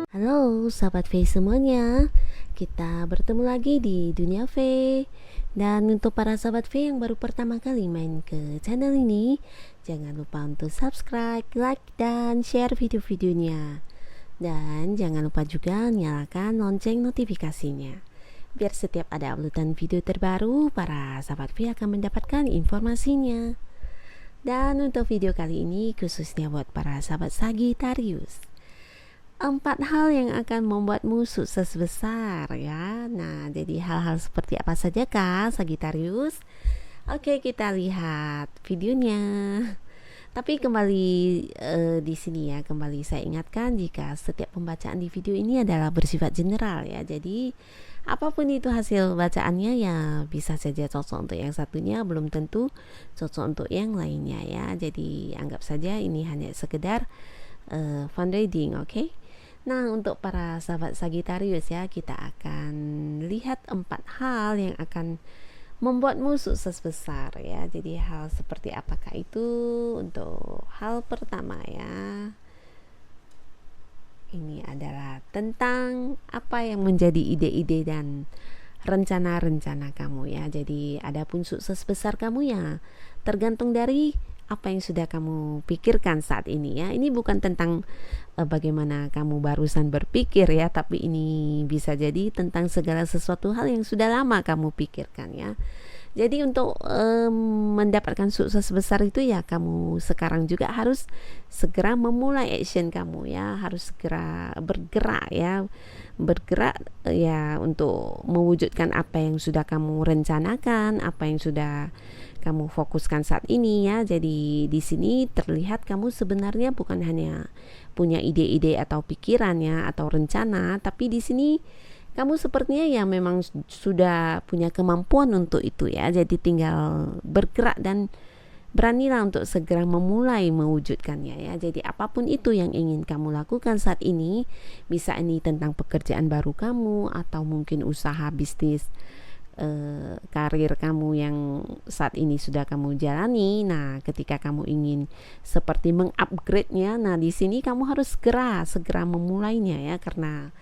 Halo sahabat V semuanya, kita bertemu lagi di Dunia V. Dan untuk para sahabat V yang baru pertama kali main ke channel ini, jangan lupa untuk subscribe, like, dan share video-videonya. Dan jangan lupa juga nyalakan lonceng notifikasinya, biar setiap ada uploadan video terbaru, para sahabat V akan mendapatkan informasinya. Dan untuk video kali ini khususnya buat para sahabat Sagittarius, 4 hal yang akan membuatmu sukses besar ya. Nah, jadi hal-hal seperti apa saja kah Sagittarius? Oke, kita lihat videonya. Tapi kembali di sini ya, kembali saya ingatkan jika setiap pembacaan di video ini adalah bersifat general ya. Jadi apapun itu hasil bacaannya ya bisa saja cocok untuk yang satunya, belum tentu cocok untuk yang lainnya ya. Jadi anggap saja ini hanya sekedar fun reading, oke? Nah, untuk para sahabat Sagittarius ya, kita akan lihat 4 hal yang akan membuatmu sukses besar ya. Jadi hal seperti apakah itu? Untuk hal pertama ya, ini adalah tentang apa yang menjadi ide-ide dan rencana-rencana kamu ya. Jadi adapun sukses besar kamu ya tergantung dari apa yang sudah kamu pikirkan saat ini ya. Ini bukan tentang bagaimana kamu barusan berpikir ya, tapi ini bisa jadi tentang segala sesuatu hal yang sudah lama kamu pikirkan ya. Jadi untuk mendapatkan sukses besar itu ya kamu sekarang juga harus segera memulai action kamu ya, harus segera bergerak ya. Bergerak ya untuk mewujudkan apa yang sudah kamu rencanakan, apa yang sudah kamu fokuskan saat ini ya. Jadi di sini terlihat kamu sebenarnya bukan hanya punya ide-ide atau pikiran ya atau rencana, tapi di sini kamu sepertinya ya memang sudah punya kemampuan untuk itu ya. Jadi tinggal bergerak dan beranilah untuk segera memulai mewujudkannya ya. Jadi apapun itu yang ingin kamu lakukan saat ini, bisa ini tentang pekerjaan baru kamu atau mungkin usaha bisnis karir kamu yang saat ini sudah kamu jalani. Nah, ketika kamu ingin seperti mengupgrade-nya, nah di sini kamu harus segera memulainya ya, karena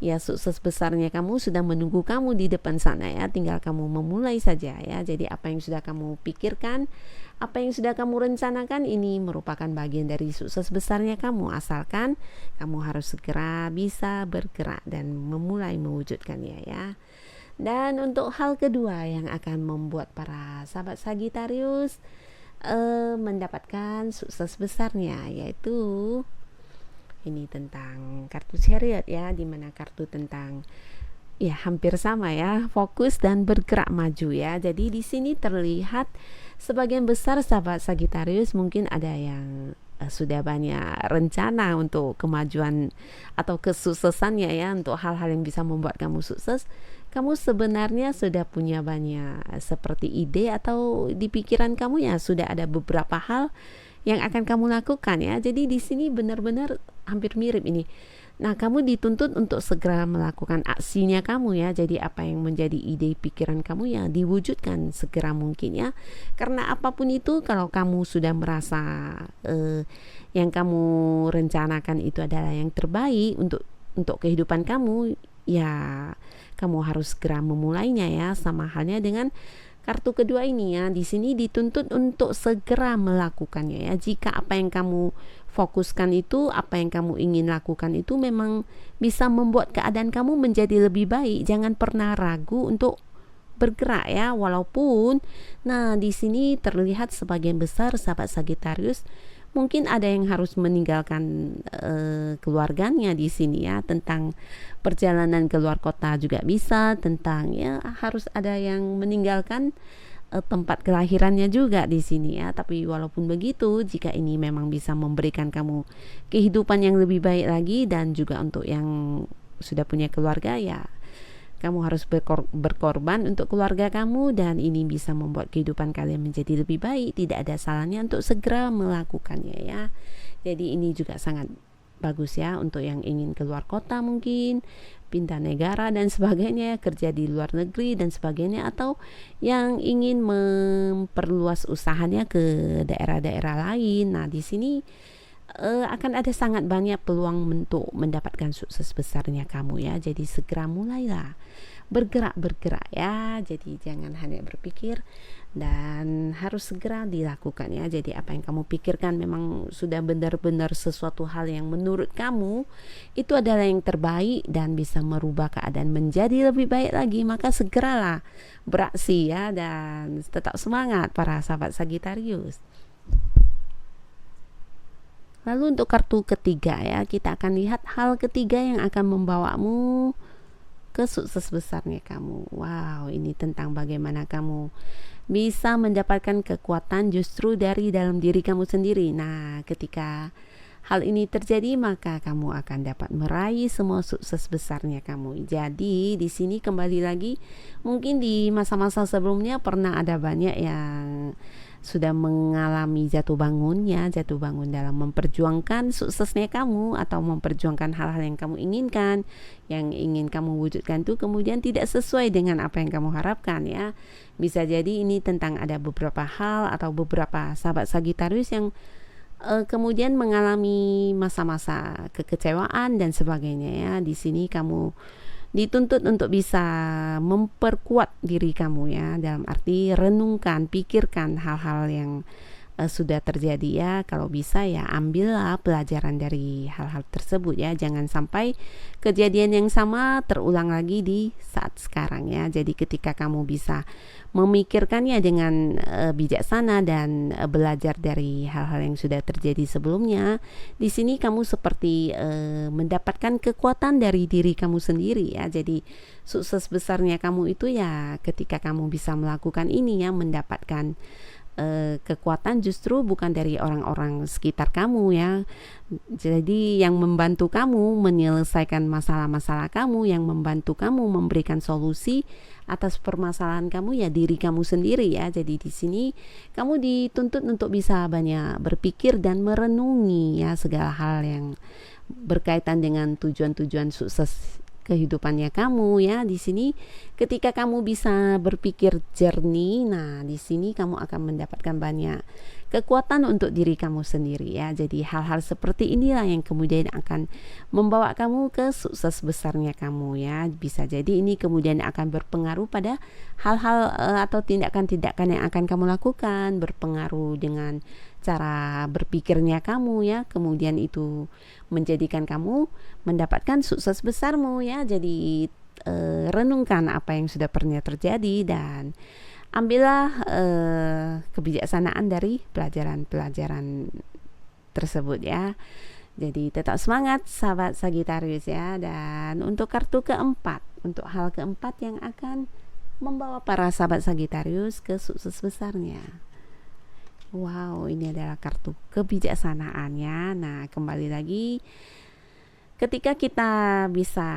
ya sukses besarnya kamu sudah menunggu kamu di depan sana ya, tinggal kamu memulai saja ya. Jadi apa yang sudah kamu pikirkan, apa yang sudah kamu rencanakan, ini merupakan bagian dari sukses besarnya kamu, asalkan kamu harus segera bisa bergerak dan memulai mewujudkannya ya. Dan untuk hal kedua yang akan membuat para sahabat Sagittarius mendapatkan sukses besarnya, yaitu ini tentang kartu Chariot ya, dimana kartu tentang ya hampir sama ya, fokus dan bergerak maju ya. Jadi di sini terlihat sebagian besar sahabat Sagittarius mungkin ada yang sudah banyak rencana untuk kemajuan atau kesuksesannya ya, untuk hal-hal yang bisa membuat kamu sukses. Kamu sebenarnya sudah punya banyak seperti ide atau di pikiran kamu ya sudah ada beberapa hal yang akan kamu lakukan ya. Jadi di sini benar-benar hampir mirip ini. Nah, kamu dituntut untuk segera melakukan aksinya kamu ya. Jadi apa yang menjadi ide pikiran kamu ya diwujudkan segera mungkin ya. Karena apapun itu, kalau kamu sudah merasa yang kamu rencanakan itu adalah yang terbaik untuk kehidupan kamu, ya kamu harus segera memulainya ya. Sama halnya dengan kartu kedua ini ya, di sini dituntut untuk segera melakukannya ya. Jika apa yang kamu fokuskan itu, apa yang kamu ingin lakukan itu memang bisa membuat keadaan kamu menjadi lebih baik, jangan pernah ragu untuk bergerak ya. Walaupun nah di sini terlihat sebagian besar sahabat Sagittarius mungkin ada yang harus meninggalkan keluarganya di sini ya, tentang perjalanan ke luar kota juga bisa, tentang ya harus ada yang meninggalkan tempat kelahirannya juga di sini ya. Tapi walaupun begitu, jika ini memang bisa memberikan kamu kehidupan yang lebih baik lagi dan juga untuk yang sudah punya keluarga ya, kamu harus berkorban untuk keluarga kamu, dan ini bisa membuat kehidupan kalian menjadi lebih baik. Tidak ada salahnya untuk segera melakukannya ya. Jadi ini juga sangat bagus ya untuk yang ingin keluar kota, mungkin pindah negara dan sebagainya, kerja di luar negeri dan sebagainya, atau yang ingin memperluas usahanya ke daerah-daerah lain. Nah, di sini akan ada sangat banyak peluang untuk mendapatkan sukses besarnya kamu ya. Jadi segera mulailah bergerak ya. Jadi jangan hanya berpikir dan harus segera dilakukan ya. Jadi apa yang kamu pikirkan memang sudah benar-benar sesuatu hal yang menurut kamu itu adalah yang terbaik dan bisa merubah keadaan menjadi lebih baik lagi, maka segeralah beraksi ya. Dan tetap semangat para sahabat Sagittarius. Lalu untuk kartu ketiga ya, kita akan lihat hal ketiga yang akan membawamu ke sukses besarnya kamu. Wow, ini tentang bagaimana kamu bisa mendapatkan kekuatan justru dari dalam diri kamu sendiri. Nah, ketika hal ini terjadi, maka kamu akan dapat meraih semua sukses besarnya kamu. Jadi, di sini kembali lagi, mungkin di masa-masa sebelumnya pernah ada banyak yang sudah mengalami jatuh bangun dalam memperjuangkan suksesnya kamu atau memperjuangkan hal-hal yang kamu inginkan, yang ingin kamu wujudkan itu kemudian tidak sesuai dengan apa yang kamu harapkan ya. Bisa jadi ini tentang ada beberapa hal atau beberapa sahabat Sagittarius yang kemudian mengalami masa-masa kekecewaan dan sebagainya ya. Di sini kamu dituntut untuk bisa memperkuat diri kamu ya, dalam arti renungkan, pikirkan hal-hal yang sudah terjadi ya. Kalau bisa ya ambillah pelajaran dari hal-hal tersebut ya. Jangan sampai kejadian yang sama terulang lagi di saat sekarang ya. Jadi ketika kamu bisa memikirkannya dengan bijaksana dan belajar dari hal-hal yang sudah terjadi sebelumnya, di sini kamu seperti mendapatkan kekuatan dari diri kamu sendiri ya. Jadi sukses besarnya kamu itu ya ketika kamu bisa melakukan ini ya, mendapatkan kekuatan justru bukan dari orang-orang sekitar kamu ya. Jadi yang membantu kamu menyelesaikan masalah-masalah kamu, yang membantu kamu memberikan solusi atas permasalahan kamu ya diri kamu sendiri ya. Jadi di sini kamu dituntut untuk bisa banyak berpikir dan merenungi ya segala hal yang berkaitan dengan tujuan-tujuan sukses kehidupannya kamu ya. Di sini ketika kamu bisa berpikir jernih, nah di sini kamu akan mendapatkan banyak kekuatan untuk diri kamu sendiri ya. Jadi hal-hal seperti inilah yang kemudian akan membawa kamu ke sukses besarnya kamu ya. Bisa jadi ini kemudian akan berpengaruh pada hal-hal atau tindakan-tindakan yang akan kamu lakukan, berpengaruh dengan cara berpikirnya kamu ya, kemudian itu menjadikan kamu mendapatkan sukses besarmu ya. Jadi renungkan apa yang sudah pernah terjadi dan ambillah kebijaksanaan dari pelajaran-pelajaran tersebut ya. Jadi tetap semangat sahabat Sagittarius ya. Dan untuk kartu keempat, untuk hal keempat yang akan membawa para sahabat Sagittarius ke sukses besarnya. Wow, ini adalah kartu kebijaksanaannya. Nah, kembali lagi ketika kita bisa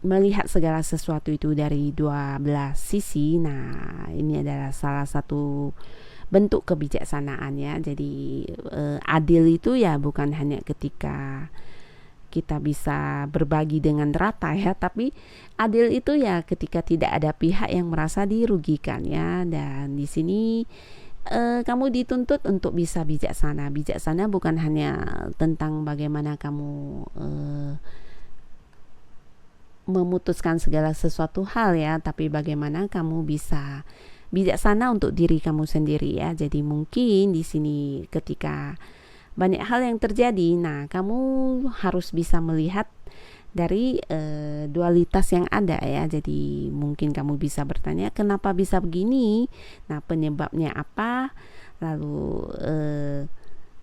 melihat segala sesuatu itu dari 12 sisi. Nah, ini adalah salah satu bentuk kebijaksanaan ya. Jadi adil itu ya bukan hanya ketika kita bisa berbagi dengan rata ya, tapi adil itu ya ketika tidak ada pihak yang merasa dirugikan ya. Dan di sini kamu dituntut untuk bisa bijaksana. Bijaksana bukan hanya tentang bagaimana kamu memutuskan segala sesuatu hal ya, tapi bagaimana kamu bisa bijaksana untuk diri kamu sendiri ya. Jadi mungkin di sini ketika banyak hal yang terjadi, nah kamu harus bisa melihat dari dualitas yang ada ya. Jadi mungkin kamu bisa bertanya kenapa bisa begini, nah penyebabnya apa, lalu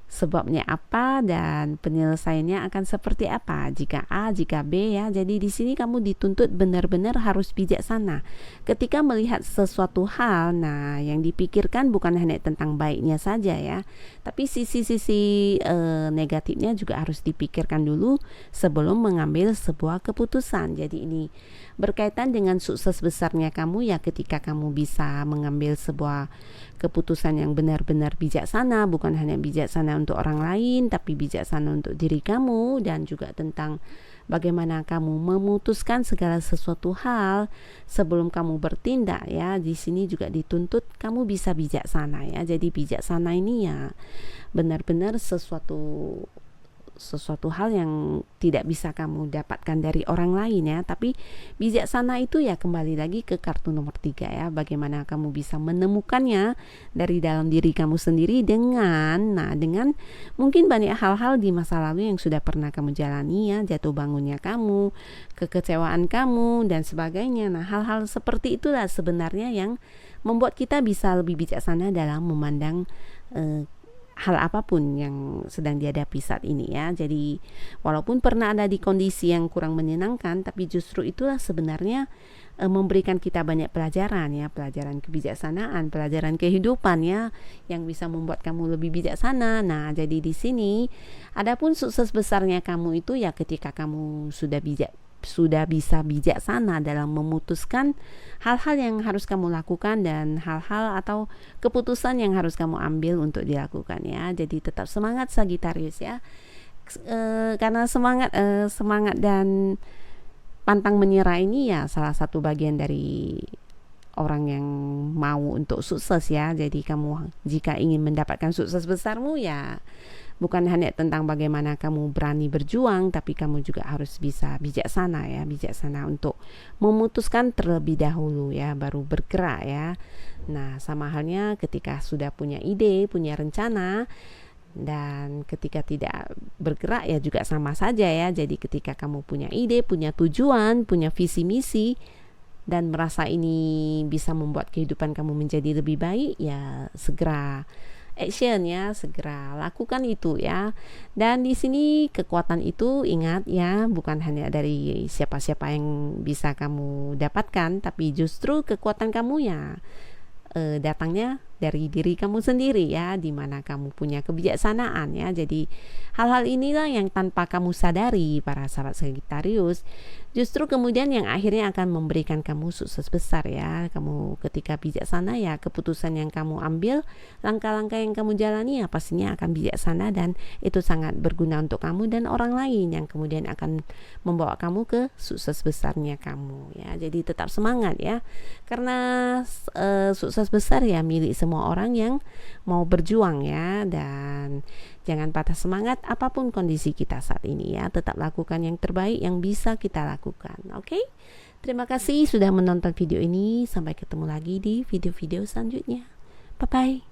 sebabnya apa, dan penyelesaiannya akan seperti apa, jika A, jika B ya. Jadi di sini kamu dituntut benar-benar harus bijaksana ketika melihat sesuatu hal. Nah, yang dipikirkan bukan hanya tentang baiknya saja ya, tapi sisi-sisi negatifnya juga harus dipikirkan dulu sebelum mengambil sebuah keputusan. Jadi ini berkaitan dengan sukses besarnya kamu ya, ketika kamu bisa mengambil sebuah keputusan yang benar-benar bijaksana, bukan hanya bijaksana untuk orang lain, tapi bijaksana untuk diri kamu, dan juga tentang bagaimana kamu memutuskan segala sesuatu hal sebelum kamu bertindak ya. Di sini juga dituntut kamu bisa bijaksana ya. Jadi bijaksana ini ya benar-benar sesuatu hal yang tidak bisa kamu dapatkan dari orang lain ya. Tapi bijaksana itu ya kembali lagi ke kartu nomor 3 ya, bagaimana kamu bisa menemukannya dari dalam diri kamu sendiri dengan mungkin banyak hal-hal di masa lalu yang sudah pernah kamu jalani ya, jatuh bangunnya kamu, kekecewaan kamu dan sebagainya. Nah, hal-hal seperti itulah sebenarnya yang membuat kita bisa lebih bijaksana dalam memandang hal apapun yang sedang dihadapi saat ini ya. Jadi walaupun pernah ada di kondisi yang kurang menyenangkan, tapi justru itulah sebenarnya memberikan kita banyak pelajaran ya, pelajaran kebijaksanaan, pelajaran kehidupan ya, yang bisa membuat kamu lebih bijaksana. Nah, jadi di sini adapun sukses besarnya kamu itu ya ketika kamu sudah bisa bijaksana dalam memutuskan hal-hal yang harus kamu lakukan dan hal-hal atau keputusan yang harus kamu ambil untuk dilakukan ya. Jadi tetap semangat Sagittarius ya. Karena semangat dan pantang menyerah ini ya salah satu bagian dari orang yang mau untuk sukses ya. Jadi kamu jika ingin mendapatkan sukses besarmu ya bukan hanya tentang bagaimana kamu berani berjuang, tapi kamu juga harus bisa bijaksana ya, bijaksana untuk memutuskan terlebih dahulu ya, baru bergerak ya. Nah, sama halnya ketika sudah punya ide, punya rencana, dan ketika tidak bergerak ya juga sama saja ya. Jadi ketika kamu punya ide, punya tujuan, punya visi misi, dan merasa ini bisa membuat kehidupan kamu menjadi lebih baik, ya segera action ya, segera lakukan itu ya. Dan di sini kekuatan itu ingat ya, bukan hanya dari siapa-siapa yang bisa kamu dapatkan, tapi justru kekuatan kamu ya datangnya dari diri kamu sendiri ya, di mana kamu punya kebijaksanaan ya. Jadi hal-hal inilah yang tanpa kamu sadari para sahabat Sagittarius, justru kemudian yang akhirnya akan memberikan kamu sukses besar ya. Kamu ketika bijaksana ya, keputusan yang kamu ambil, langkah-langkah yang kamu jalani ya pastinya akan bijaksana, dan itu sangat berguna untuk kamu dan orang lain yang kemudian akan membawa kamu ke sukses besarnya kamu ya. Jadi tetap semangat ya, karena sukses besar ya milik semua orang yang mau berjuang ya. Dan jangan patah semangat apapun kondisi kita saat ini ya, tetap lakukan yang terbaik yang bisa kita lakukan. Oke? Terima kasih sudah menonton video ini, sampai ketemu lagi di video-video selanjutnya. Bye bye.